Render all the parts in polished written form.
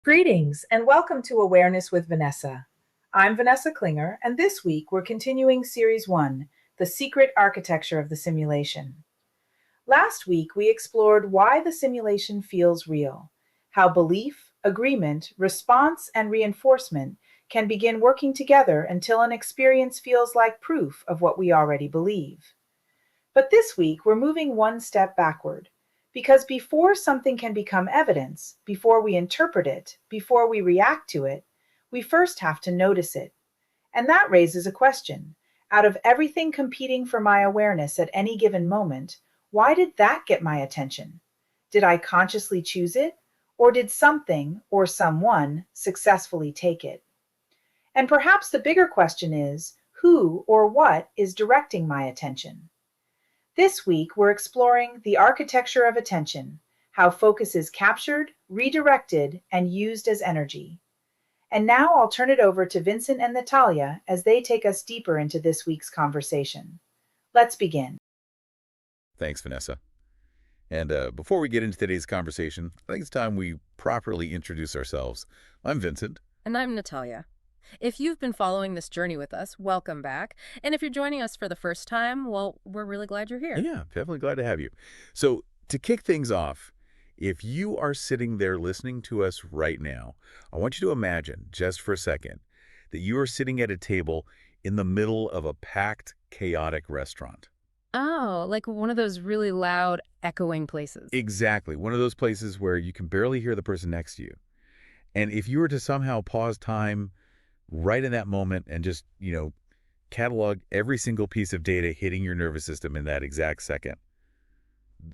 Greetings and welcome to Awareness with Vanessa. I'm Vanessa Klinger, and this week we're continuing Series 1, The Secret Architecture of the Simulation. Last week we explored why the simulation feels real, how belief, agreement, response, and reinforcement can begin working together until an experience feels like proof of what we already believe. But this week, we're moving one step backward. Because before something can become evidence, before we interpret it, before we react to it, we first have to notice it. And that raises a question. Out of everything competing for my awareness at any given moment, why did that get my attention? Did I consciously choose it? Or did something or someone successfully take it? And perhaps the bigger question is who or what is directing my attention? This week, we're exploring the architecture of attention, how focus is captured, redirected, and used as energy. And now I'll turn it over to Vincent and Natalia as they take us deeper into this week's conversation. Let's begin. Thanks, Vanessa. And before we get into today's conversation, I think it's time we properly introduce ourselves. I'm Vincent. And I'm Natalia. If you've been following this journey with us, welcome back. And if you're joining us for the first time, well, we're really glad you're here. Yeah, definitely glad to have you. So to kick things off, if you are sitting there listening to us right now, I want you to imagine, just for a second, that you are sitting at a table in the middle of a packed, chaotic restaurant. Oh, like one of those really loud, echoing places. Exactly. One of those places where you can barely hear the person next to you. And if you were to somehow pause time right in that moment and just, catalog every single piece of data hitting your nervous system in that exact second,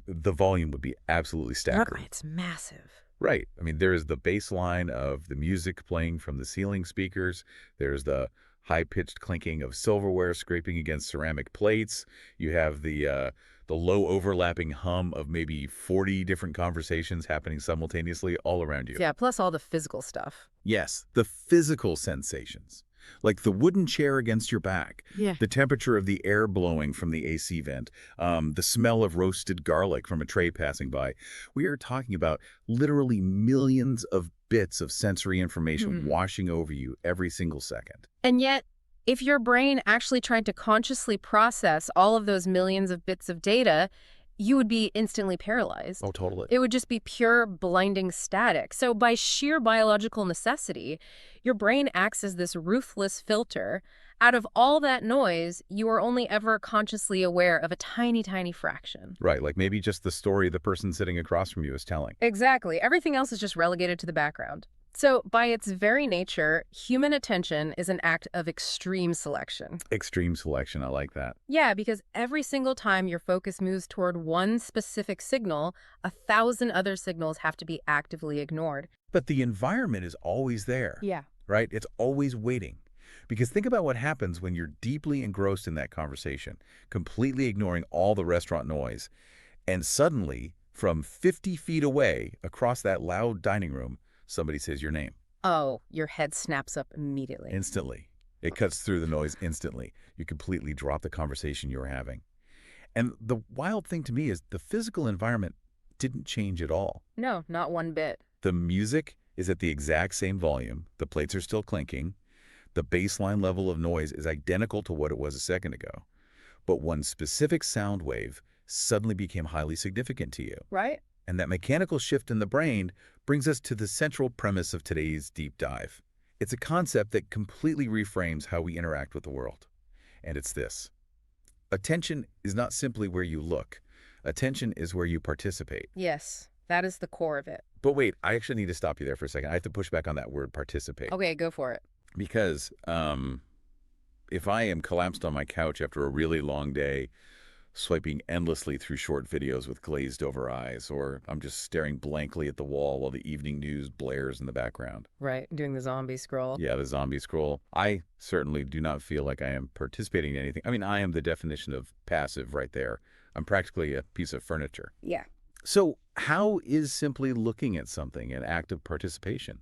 the volume would be absolutely staggering. It's massive. Right. I mean, there is the baseline of the music playing from the ceiling speakers. There's the high-pitched clinking of silverware scraping against ceramic plates. You have the low overlapping hum of maybe 40 different conversations happening simultaneously all around you. Yeah, plus all the physical stuff. Yes, the physical sensations, like the wooden chair against your back, Yeah. the temperature of the air blowing from the AC vent, the smell of roasted garlic from a tray passing by. We are talking about literally millions of bits of sensory information washing over you every single second. And yet, if your brain actually tried to consciously process all of those millions of bits of data, you would be instantly paralyzed. Oh, totally. It would just be pure blinding static. So by sheer biological necessity, your brain acts as this ruthless filter. Out of all that noise, you are only ever consciously aware of a tiny, tiny fraction. Right, like maybe just the story the person sitting across from you is telling. Exactly. Everything else is just relegated to the background. So by its very nature, human attention is an act of extreme selection. Extreme selection, I like that. Yeah, because every single time your focus moves toward one specific signal, 1,000 other signals have to be actively ignored. But the environment is always there. Yeah. Right? It's always waiting. Because think about what happens when you're deeply engrossed in that conversation, completely ignoring all the restaurant noise, and suddenly, from 50 feet away, across that loud dining room, somebody says your name. Oh, your head snaps up immediately. Instantly. It cuts through the noise instantly. You completely drop the conversation you were having. And the wild thing to me is the physical environment didn't change at all. No, not one bit. The music is at the exact same volume. The plates are still clinking. The baseline level of noise is identical to what it was a second ago. But one specific sound wave suddenly became highly significant to you. Right? And that mechanical shift in the brain brings us to the central premise of today's deep dive. It's a concept that completely reframes how we interact with the world. And it's this. Attention is not simply where you look. Attention is where you participate. Yes, that is the core of it. But wait, I actually need to stop you there for a second. I have to push back on that word participate. Okay, go for it. Because if I am collapsed on my couch after a really long day, swiping endlessly through short videos with glazed over eyes, or I'm just staring blankly at the wall while the evening news blares in the background. Right, doing the zombie scroll. Yeah, the zombie scroll. I certainly do not feel like I am participating in anything. I mean, I am the definition of passive right there. I'm practically a piece of furniture. Yeah. So how is simply looking at something an act of participation?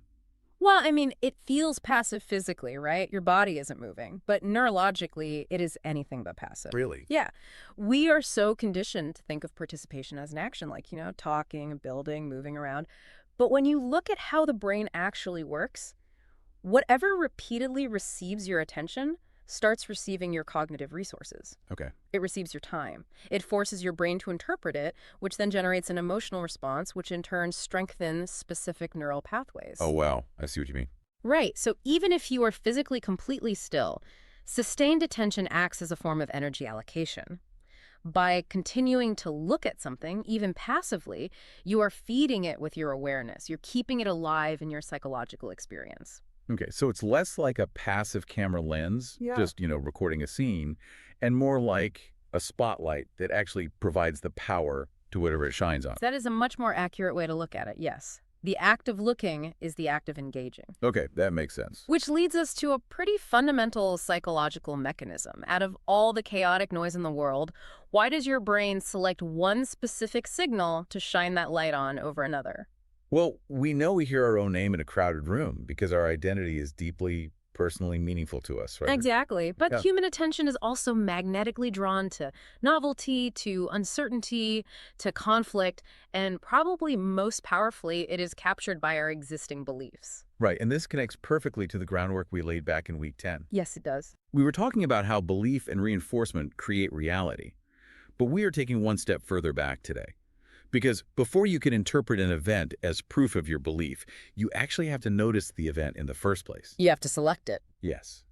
Well, I mean, it feels passive physically, right? Your body isn't moving. But neurologically, it is anything but passive. Really? Yeah. We are so conditioned to think of participation as an action, like, talking, building, moving around. But when you look at how the brain actually works, whatever repeatedly receives your attention starts receiving your cognitive resources. Okay. It receives your time. It forces your brain to interpret it, which then generates an emotional response, which in turn strengthens specific neural pathways. Oh, wow. I see what you mean. Right. So even if you are physically completely still, sustained attention acts as a form of energy allocation. By continuing to look at something, even passively, you are feeding it with your awareness. You're keeping it alive in your psychological experience. Okay, so it's less like a passive camera lens, just, recording a scene, and more like a spotlight that actually provides the power to whatever it shines on. That is a much more accurate way to look at it, yes. The act of looking is the act of engaging. Okay, that makes sense. Which leads us to a pretty fundamental psychological mechanism. Out of all the chaotic noise in the world, why does your brain select one specific signal to shine that light on over another? Well, we know we hear our own name in a crowded room because our identity is deeply personally meaningful to us, right? Exactly. But Yeah. human attention is also magnetically drawn to novelty, to uncertainty, to conflict, and probably most powerfully, it is captured by our existing beliefs. Right, and this connects perfectly to the groundwork we laid back in week 10. Yes, it does. We were talking about how belief and reinforcement create reality, but we are taking one step further back today. Because before you can interpret an event as proof of your belief, you actually have to notice the event in the first place. You have to select it. Yes.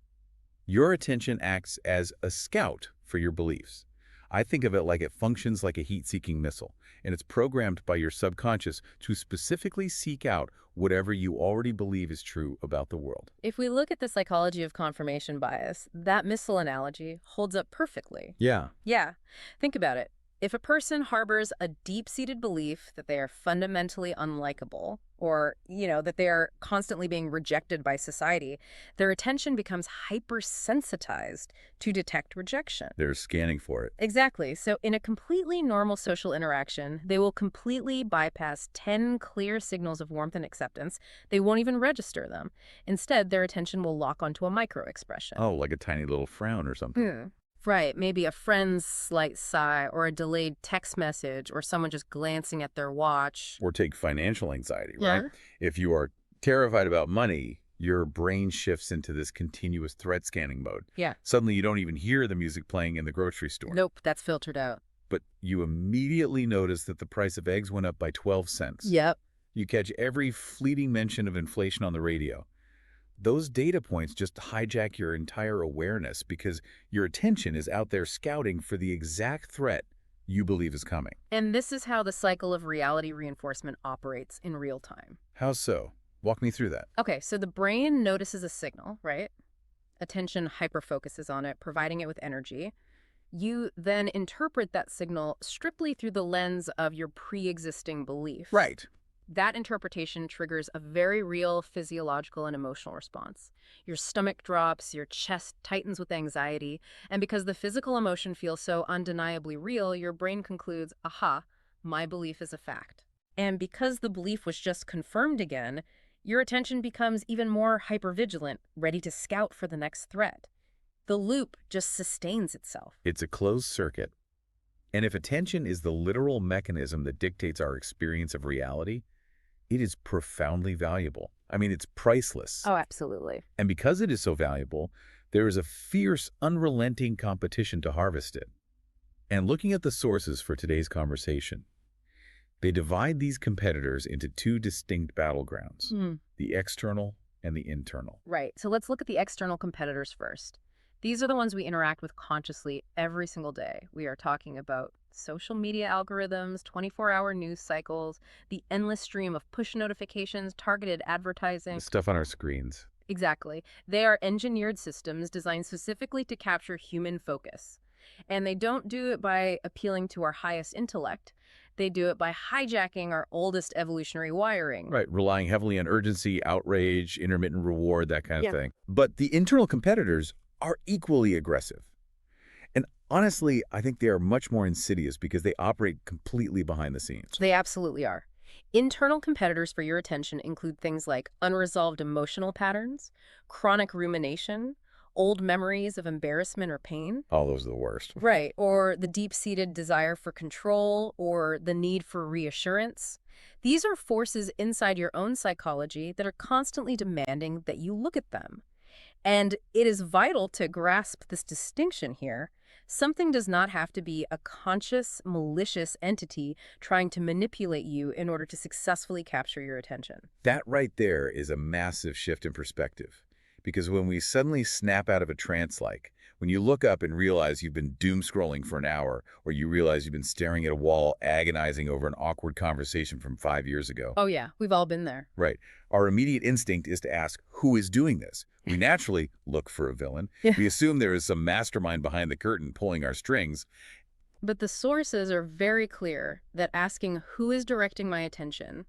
Your attention acts as a scout for your beliefs. I think of it like it functions like a heat-seeking missile, and it's programmed by your subconscious to specifically seek out whatever you already believe is true about the world. If we look at the psychology of confirmation bias, that missile analogy holds up perfectly. Yeah. Yeah, think about it. If a person harbors a deep-seated belief that they are fundamentally unlikable, or, that they are constantly being rejected by society, their attention becomes hypersensitized to detect rejection. They're scanning for it. Exactly. So in a completely normal social interaction, they will completely bypass 10 clear signals of warmth and acceptance. They won't even register them. Instead, their attention will lock onto a micro-expression. Oh, like a tiny little frown or something. Right, maybe a friend's slight sigh or a delayed text message or someone just glancing at their watch. Or take financial anxiety, Yeah. right? If you are terrified about money, your brain shifts into this continuous threat scanning mode. Yeah. Suddenly you don't even hear the music playing in the grocery store. Nope, that's filtered out. But you immediately notice that the price of eggs went up by 12 cents. Yep. You catch every fleeting mention of inflation on the radio. Those data points just hijack your entire awareness because your attention is out there scouting for the exact threat you believe is coming. And this is how the cycle of reality reinforcement operates in real time. How so? Walk me through that. Okay, so the brain notices a signal, right? Attention hyperfocuses on it, providing it with energy. You then interpret that signal strictly through the lens of your pre-existing belief. Right. That interpretation triggers a very real physiological and emotional response. Your stomach drops, your chest tightens with anxiety, and because the physical emotion feels so undeniably real, your brain concludes, aha, my belief is a fact. And because the belief was just confirmed again, your attention becomes even more hypervigilant, ready to scout for the next threat. The loop just sustains itself. It's a closed circuit. And if attention is the literal mechanism that dictates our experience of reality, it is profoundly valuable. I mean, it's priceless. Oh, absolutely. And because it is so valuable, there is a fierce, unrelenting competition to harvest it. And looking at the sources for today's conversation, they divide these competitors into two distinct battlegrounds, the external and the internal. Right. So let's look at the external competitors first. These are the ones we interact with consciously every single day. We are talking about social media algorithms, 24-hour news cycles, the endless stream of push notifications, targeted advertising. The stuff on our screens. Exactly. They are engineered systems designed specifically to capture human focus. And they don't do it by appealing to our highest intellect. They do it by hijacking our oldest evolutionary wiring. Right, relying heavily on urgency, outrage, intermittent reward, that kind of thing. But the internal competitors are equally aggressive. And honestly, I think they are much more insidious because they operate completely behind the scenes. They absolutely are. Internal competitors for your attention include things like unresolved emotional patterns, chronic rumination, old memories of embarrassment or pain. All those are the worst. Right, or the deep-seated desire for control or the need for reassurance. These are forces inside your own psychology that are constantly demanding that you look at them. And it is vital to grasp this distinction here. Something does not have to be a conscious, malicious entity trying to manipulate you in order to successfully capture your attention. That right there is a massive shift in perspective. Because when we suddenly snap out of a trance, like when you look up and realize you've been doom scrolling for an hour, or you realize you've been staring at a wall agonizing over an awkward conversation from 5 years ago. Oh yeah, we've all been there. Right. Our immediate instinct is to ask, who is doing this? We naturally look for a villain. Yeah. We assume there is some mastermind behind the curtain pulling our strings. But the sources are very clear that asking who is directing my attention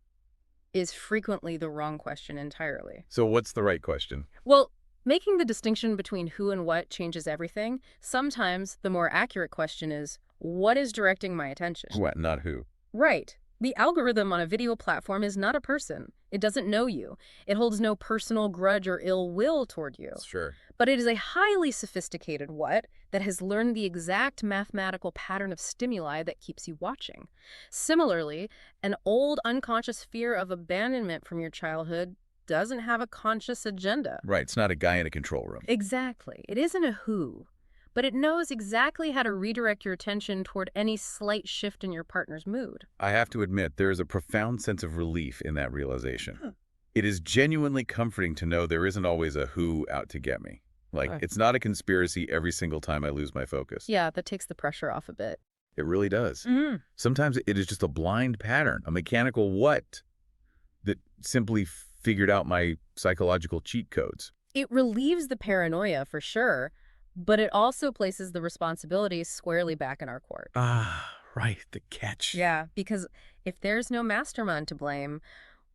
is frequently the wrong question entirely. So what's the right question? Well, making the distinction between who and what changes everything. Sometimes the more accurate question is, what is directing my attention? What, not who? Right. The algorithm on a video platform is not a person. It doesn't know you. It holds no personal grudge or ill will toward you. Sure. But it is a highly sophisticated what that has learned the exact mathematical pattern of stimuli that keeps you watching. Similarly, an old unconscious fear of abandonment from your childhood doesn't have a conscious agenda. Right. It's not a guy in a control room. Exactly. It isn't a who, but it knows exactly how to redirect your attention toward any slight shift in your partner's mood. I have to admit, there is a profound sense of relief in that realization. It is genuinely comforting to know there isn't always a who out to get me. Like, it's not a conspiracy every single time I lose my focus. Yeah, that takes the pressure off a bit. It really does. Mm-hmm. Sometimes it is just a blind pattern, a mechanical what that simply figured out my psychological cheat codes. It relieves the paranoia for sure, but it also places the responsibility squarely back in our court. Ah, right, the catch. Yeah, because if there's no mastermind to blame,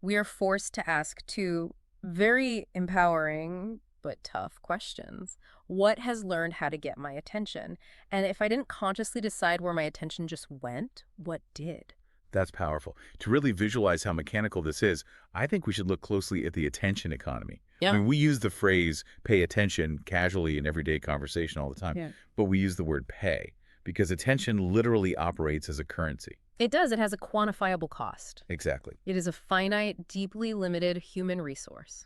we are forced to ask two very empowering but tough questions. What has learned how to get my attention? And if I didn't consciously decide where my attention just went, what did? That's powerful. To really visualize how mechanical this is, I think we should look closely at the attention economy. Yeah. I mean, we use the phrase pay attention casually in everyday conversation all the time, but we use the word pay because attention literally operates as a currency. It does. It has a quantifiable cost. Exactly. It is a finite, deeply limited human resource.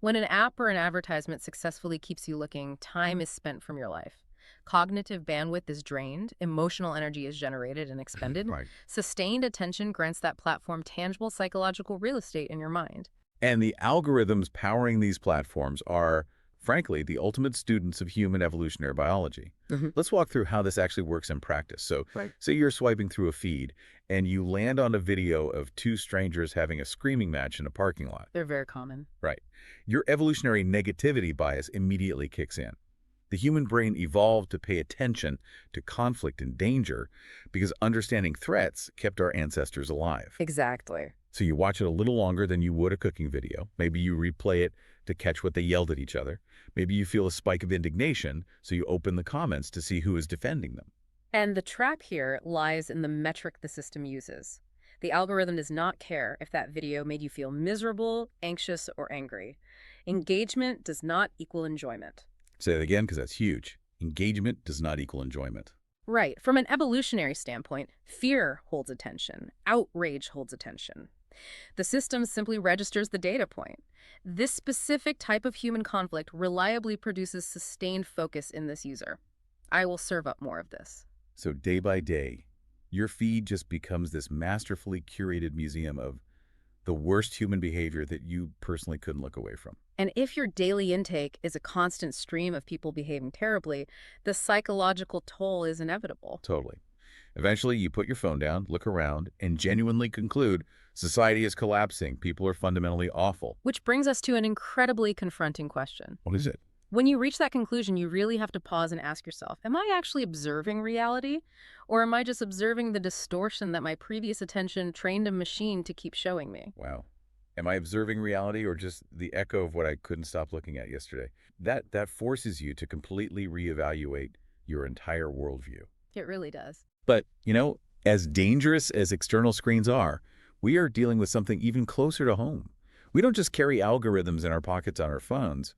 When an app or an advertisement successfully keeps you looking, time is spent from your life. Cognitive bandwidth is drained, emotional energy is generated and expended. Right. Sustained attention grants that platform tangible psychological real estate in your mind. And the algorithms powering these platforms are, frankly, the ultimate students of human evolutionary biology. Let's walk through how this actually works in practice. So, say you're swiping through a feed and you land on a video of two strangers having a screaming match in a parking lot. They're very common. Right. Your evolutionary negativity bias immediately kicks in. The human brain evolved to pay attention to conflict and danger because understanding threats kept our ancestors alive. Exactly. So you watch it a little longer than you would a cooking video. Maybe you replay it to catch what they yelled at each other. Maybe you feel a spike of indignation, so you open the comments to see who is defending them. And the trap here lies in the metric the system uses. The algorithm does not care if that video made you feel miserable, anxious, or angry. Engagement does not equal enjoyment. Say that again, because that's huge. Engagement does not equal enjoyment. Right. From an evolutionary standpoint, fear holds attention. Outrage holds attention. The system simply registers the data point. This specific type of human conflict reliably produces sustained focus in this user. I will serve up more of this. So day by day, your feed just becomes this masterfully curated museum of the worst human behavior that you personally couldn't look away from. And if your daily intake is a constant stream of people behaving terribly, the psychological toll is inevitable. Totally. Eventually, you put your phone down, look around, and genuinely conclude society is collapsing. People are fundamentally awful. Which brings us to an incredibly confronting question. What is it? When you reach that conclusion, you really have to pause and ask yourself, am I actually observing reality? Or am I just observing the distortion that my previous attention trained a machine to keep showing me? Wow. Am I observing reality or just the echo of what I couldn't stop looking at yesterday? That forces you to completely reevaluate your entire worldview. It really does. But, you know, as dangerous as external screens are, we are dealing with something even closer to home. We don't just carry algorithms in our pockets on our phones.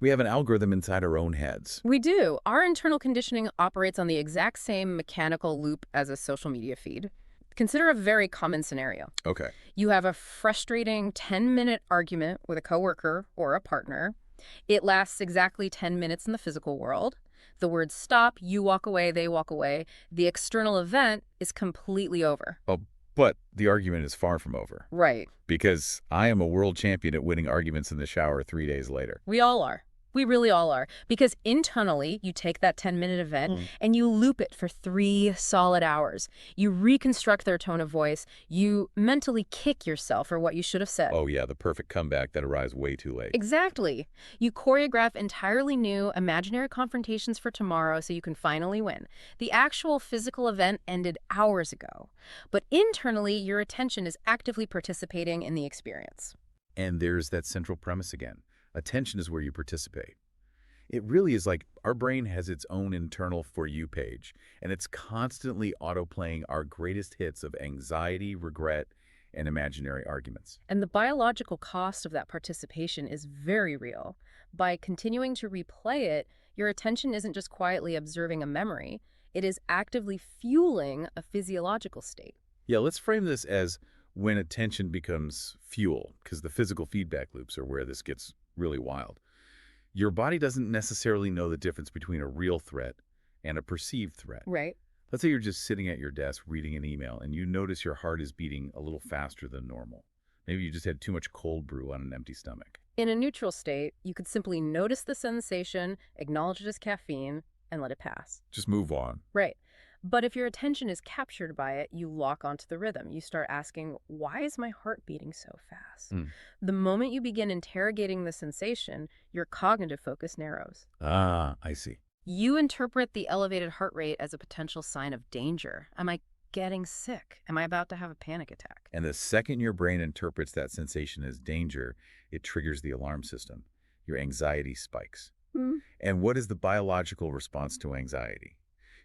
We have an algorithm inside our own heads. We do. Our internal conditioning operates on the exact same mechanical loop as a social media feed. Consider a very common scenario. Okay. You have a frustrating 10-minute argument with a coworker or a partner. It lasts exactly 10 minutes in the physical world. The words stop, you walk away, they walk away. The external event is completely over. Oh, but the argument is far from over. Right. Because I am a world champion at winning arguments in the shower 3 days later. We all are. We really all are. Because internally, you take that 10-minute event and you loop it for 3 solid hours. You reconstruct their tone of voice. You mentally kick yourself for what you should have said. Oh yeah, the perfect comeback that arrives way too late. Exactly. You choreograph entirely new imaginary confrontations for tomorrow so you can finally win. The actual physical event ended hours ago. But internally, your attention is actively participating in the experience. And there's that central premise again. Attention is where you participate. It really is like our brain has its own internal For You page, and it's constantly autoplaying our greatest hits of anxiety, regret, and imaginary arguments. And the biological cost of that participation is very real. By continuing to replay it, your attention isn't just quietly observing a memory, it is actively fueling a physiological state. Yeah, let's frame this as when attention becomes fuel, because the physical feedback loops are where this gets really wild. Your body doesn't necessarily know the difference between a real threat and a perceived threat. Right. Let's say you're just sitting at your desk reading an email and you notice your heart is beating a little faster than normal. Maybe you just had too much cold brew on an empty stomach. In a neutral state, you could simply notice the sensation, acknowledge it as caffeine, and let it pass. Just move on. Right. But if your attention is captured by it, you lock onto the rhythm. You start asking, why is my heart beating so fast? The moment you begin interrogating the sensation, your cognitive focus narrows. Ah, I see. You interpret the elevated heart rate as a potential sign of danger. Am I getting sick? Am I about to have a panic attack? And the second your brain interprets that sensation as danger, it triggers the alarm system. Your anxiety spikes. And what is the biological response to anxiety?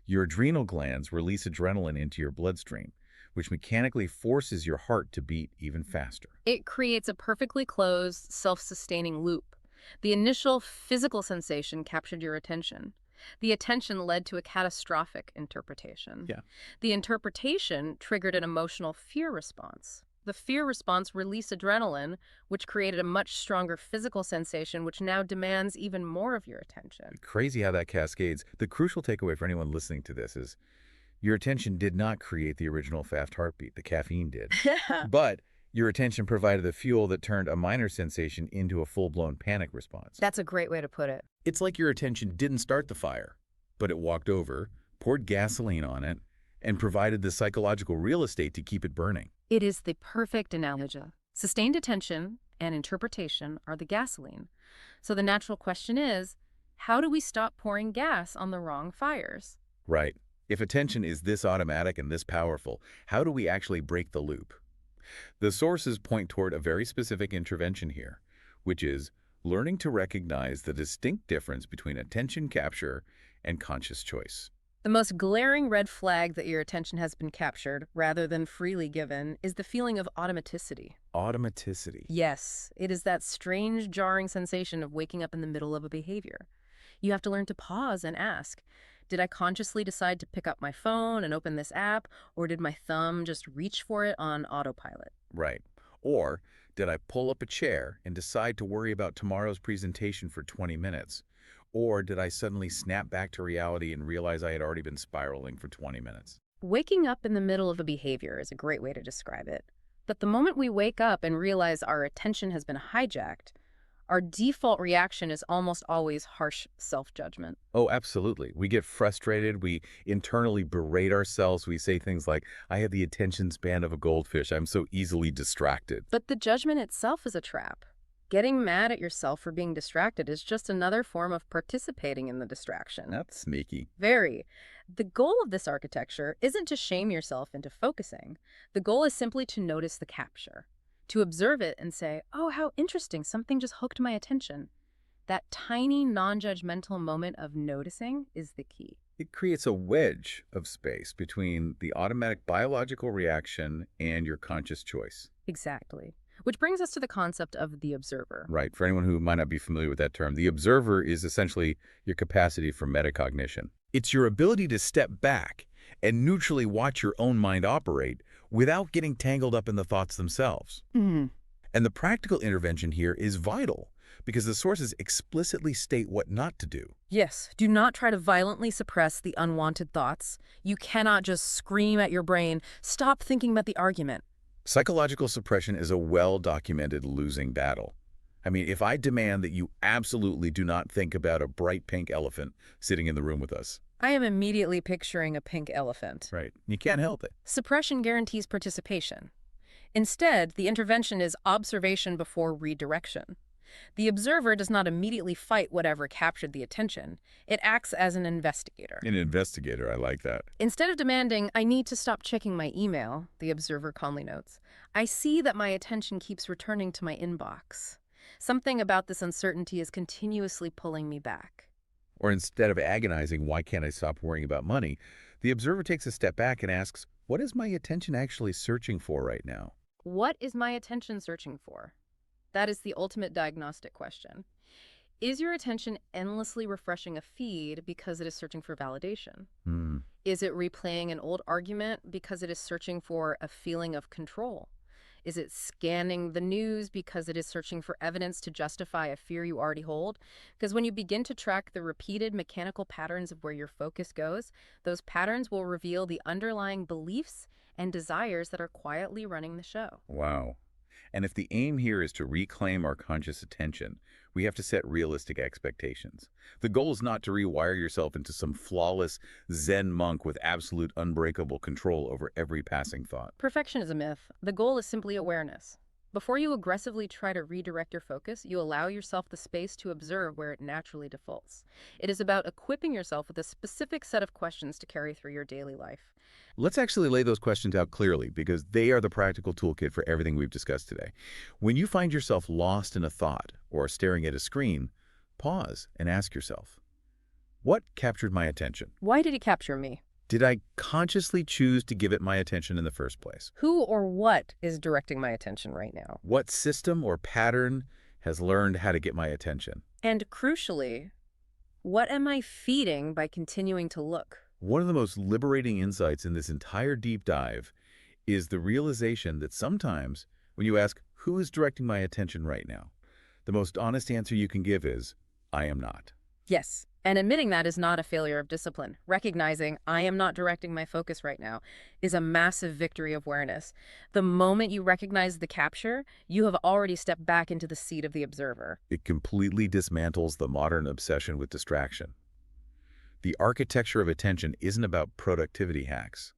Your adrenal glands release adrenaline into your bloodstream, which mechanically forces your heart to beat even faster. It creates a perfectly closed, self-sustaining loop. The initial physical sensation captured your attention. The attention led to a catastrophic interpretation. Yeah. The interpretation triggered an emotional fear response. The fear response released adrenaline, which created a much stronger physical sensation, which now demands even more of your attention. Crazy how that cascades. The crucial takeaway for anyone listening to this is your attention did not create the original fast heartbeat. The caffeine did. But your attention provided the fuel that turned a minor sensation into a full-blown panic response. That's a great way to put it. It's like your attention didn't start the fire, but it walked over, poured gasoline on it, and provided the psychological real estate to keep it burning. It is the perfect analogy. Sustained attention and interpretation are the gasoline. So the natural question is, how do we stop pouring gas on the wrong fires? Right. If attention is this automatic and this powerful, how do we actually break the loop? The sources point toward a very specific intervention here, which is learning to recognize the distinct difference between attention capture and conscious choice. The most glaring red flag that your attention has been captured, rather than freely given, is the feeling of automaticity. Automaticity. Yes, it is that strange, jarring sensation of waking up in the middle of a behavior. You have to learn to pause and ask, did I consciously decide to pick up my phone and open this app, or did my thumb just reach for it on autopilot? Right. Or did I pull up a chair and decide to worry about tomorrow's presentation for 20 minutes? Or did I suddenly snap back to reality and realize I had already been spiraling for 20 minutes? Waking up in the middle of a behavior is a great way to describe it. But the moment we wake up and realize our attention has been hijacked, our default reaction is almost always harsh self-judgment. Oh, absolutely. We get frustrated. We internally berate ourselves. We say things like, I have the attention span of a goldfish. I'm so easily distracted. But the judgment itself is a trap. Getting mad at yourself for being distracted is just another form of participating in the distraction. That's sneaky. Very. The goal of this architecture isn't to shame yourself into focusing. The goal is simply to notice the capture, to observe it and say, oh, how interesting, something just hooked my attention. That tiny, non-judgmental moment of noticing is the key. It creates a wedge of space between the automatic biological reaction and your conscious choice. Exactly. Which brings us to the concept of the observer. Right. For anyone who might not be familiar with that term, the observer is essentially your capacity for metacognition. It's your ability to step back and neutrally watch your own mind operate without getting tangled up in the thoughts themselves. And the practical intervention here is vital because the sources explicitly state what not to do. Yes, do not try to violently suppress the unwanted thoughts. You cannot just scream at your brain, stop thinking about the argument. Psychological suppression is a well-documented losing battle. I mean, if I demand that you absolutely do not think about a bright pink elephant sitting in the room with us. I am immediately picturing a pink elephant. Right. You can't help it. Suppression guarantees participation. Instead, the intervention is observation before redirection. The observer does not immediately fight whatever captured the attention. It acts as an investigator. An investigator, I like that. Instead of demanding, "I need to stop checking my email," the observer calmly notes, "I see that my attention keeps returning to my inbox. Something about this uncertainty is continuously pulling me back." Or instead of agonizing, why can't I stop worrying about money, the observer takes a step back and asks, what is my attention actually searching for right now? What is my attention searching for? That is the ultimate diagnostic question. Is your attention endlessly refreshing a feed because it is searching for validation? Is it replaying an old argument because it is searching for a feeling of control? Is it scanning the news because it is searching for evidence to justify a fear you already hold? Because when you begin to track the repeated mechanical patterns of where your focus goes, those patterns will reveal the underlying beliefs and desires that are quietly running the show. Wow. And if the aim here is to reclaim our conscious attention, we have to set realistic expectations. The goal is not to rewire yourself into some flawless Zen monk with absolute unbreakable control over every passing thought. Perfection is a myth. The goal is simply awareness. Before you aggressively try to redirect your focus, you allow yourself the space to observe where it naturally defaults. It is about equipping yourself with a specific set of questions to carry through your daily life. Let's actually lay those questions out clearly because they are the practical toolkit for everything we've discussed today. When you find yourself lost in a thought or staring at a screen, pause and ask yourself, what captured my attention? Why did it capture me? Did I consciously choose to give it my attention in the first place? Who or what is directing my attention right now? What system or pattern has learned how to get my attention? And crucially, what am I feeding by continuing to look? One of the most liberating insights in this entire deep dive is the realization that sometimes when you ask, who is directing my attention right now? The most honest answer you can give is, I am not. Yes. And admitting that is not a failure of discipline. Recognizing I am not directing my focus right now is a massive victory of awareness. The moment you recognize the capture, you have already stepped back into the seat of the observer. It completely dismantles the modern obsession with distraction. The architecture of attention isn't about productivity hacks.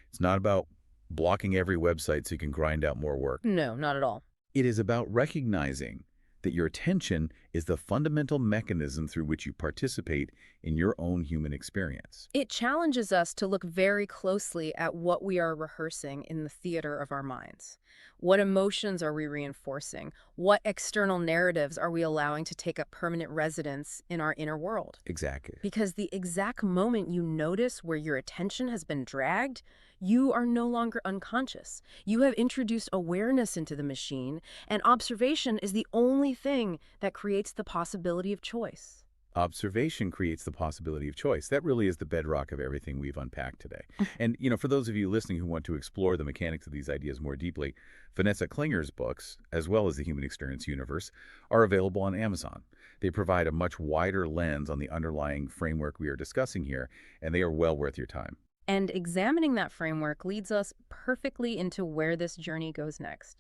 It's not about blocking every website so you can grind out more work. No, not at all. It is about recognizing that your attention is the fundamental mechanism through which you participate in your own human experience. It challenges us to look very closely at what we are rehearsing in the theater of our minds. What emotions are we reinforcing? What external narratives are we allowing to take up permanent residence in our inner world? Exactly. Because the exact moment you notice where your attention has been dragged, you are no longer unconscious. You have introduced awareness into the machine, and observation is the only thing that creates the possibility of choice. Observation creates the possibility of choice. That really is the bedrock of everything we've unpacked today. And, for those of you listening who want to explore the mechanics of these ideas more deeply, Vanessa Klinger's books, as well as the Human Experience Universe, are available on Amazon. They provide a much wider lens on the underlying framework we are discussing here, and they are well worth your time. And examining that framework leads us perfectly into where this journey goes next.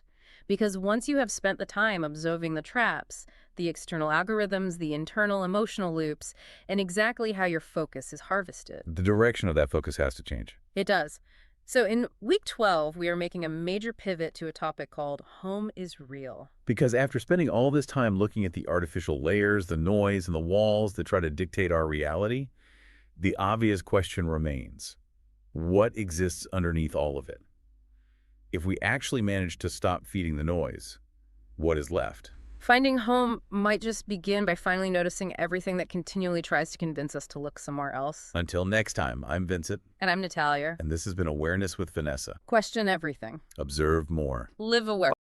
Because once you have spent the time observing the traps, the external algorithms, the internal emotional loops, and exactly how your focus is harvested. The direction of that focus has to change. It does. So in week 12, we are making a major pivot to a topic called Home is Real. Because after spending all this time looking at the artificial layers, the noise, and the walls that try to dictate our reality, the obvious question remains, what exists underneath all of it? If we actually manage to stop feeding the noise, what is left? Finding home might just begin by finally noticing everything that continually tries to convince us to look somewhere else. Until next time, I'm Vincent. And I'm Natalia. And this has been Awareness with Vanessa. Question everything. Observe more. Live aware.